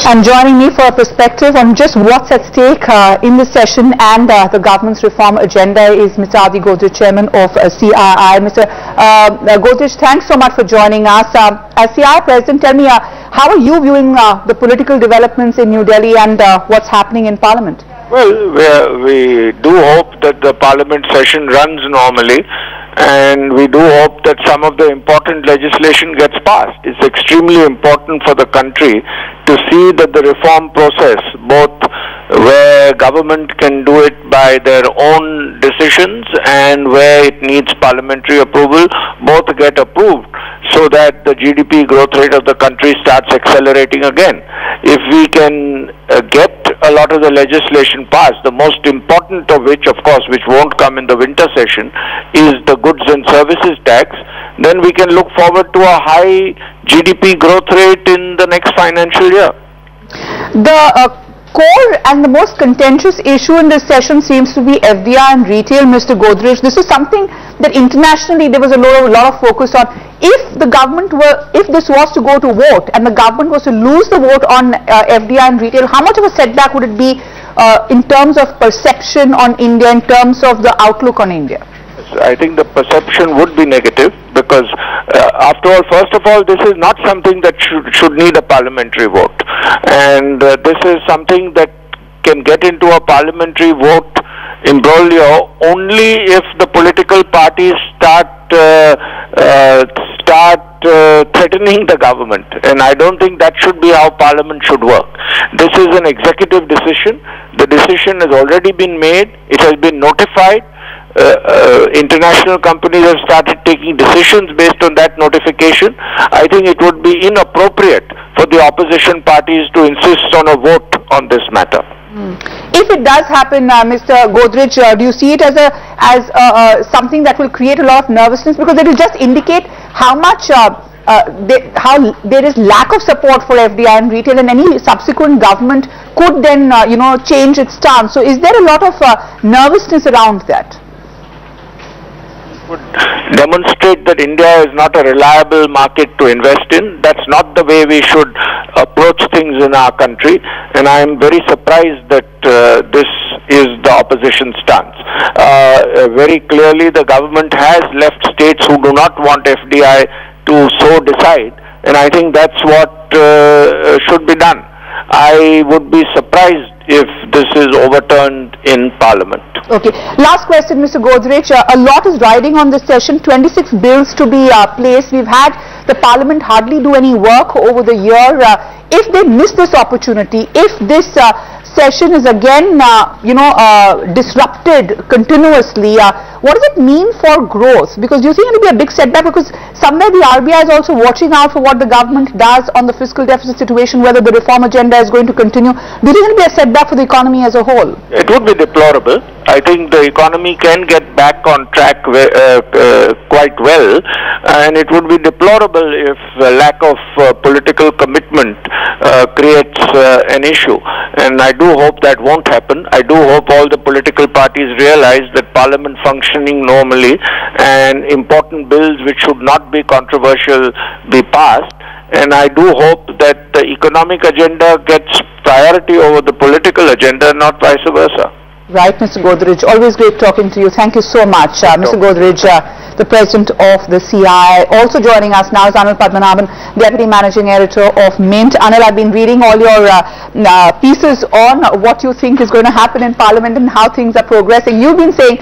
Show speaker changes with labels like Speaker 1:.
Speaker 1: And joining me for a perspective on just what's at stake in this session and the government's reform agenda is Mr. Adi Godrej, Chairman of CII. Mr. Godrej, thanks so much for joining us. As CII President, tell me, how are you viewing the political developments in New Delhi and what's happening in Parliament?
Speaker 2: Well, we do hope that the Parliament session runs normally, and we do hope that some of the important legislation gets passed. It's extremely important for the country to see that the reform process, both where government can do it by their own decisions and where it needs parliamentary approval, both get approved so that the GDP growth rate of the country starts accelerating again. If we can get a lot of the legislation passed, the most important of which, of course, which won't come in the winter session, is the goods and services tax, then we can look forward to a high GDP growth rate in the next financial year.
Speaker 1: The core and the most contentious issue in this session seems to be FDI and retail, Mr. Godrej. This is something that internationally there was a lot of focus on. If the government if this was to go to vote and the government was to lose the vote on FDI and retail, how much of a setback would it be in terms of perception on India, in terms of the outlook on India?
Speaker 2: I think the perception would be negative because, after all, first of all, this is not something that should need a parliamentary vote. And this is something that can get into a parliamentary vote imbroglio only if the political parties start threatening the government. And I don't think that should be how parliament should work. This is an executive decision. The decision has already been made. It has been notified. International companies have started taking decisions based on that notification. I think it would be inappropriate for the opposition parties to insist on a vote on this matter.
Speaker 1: If it does happen, Mr. Godrej, do you see it as something that will create a lot of nervousness, because it will just indicate how much how there is lack of support for FDI and retail, and any subsequent government could then change its stance. So is there a lot of nervousness around that?
Speaker 2: Would demonstrate that India is not a reliable market to invest in. That's not the way we should approach things in our country, and I am very surprised that this is the opposition stance. Very clearly the government has left states who do not want FDI to so decide, and I think that's what should be done. I would be surprised if this is overturned in Parliament.
Speaker 1: Okay. Last question, Mr. Godrej. A lot is riding on this session. 26 bills to be placed. We've had the Parliament hardly do any work over the year. If they miss this opportunity, if this session is again, disrupted continuously, what does it mean for growth? Because do you think it will be a big setback? Because somewhere the RBI is also watching out for what the government does on the fiscal deficit situation, whether the reform agenda is going to continue. Do you think it will be a setback for the economy as a whole?
Speaker 2: It would be deplorable. I think the economy can get back on track quite well, and it would be deplorable if lack of political commitment creates an issue. And I do hope that won't happen. I do hope all the political parties realize that Parliament functioning normally and important bills which should not be controversial be passed. And I do hope that the economic agenda gets priority over the political agenda, not vice versa.
Speaker 1: Right, Mr. Godrej. Always great talking to you. Thank you so much. Mr. Godrej, the President of the CII. Also joining us now is Anil Padmanabhan, Deputy Managing Editor of Mint. Anil, I've been reading all your pieces on what you think is going to happen in Parliament and how things are progressing. You've been saying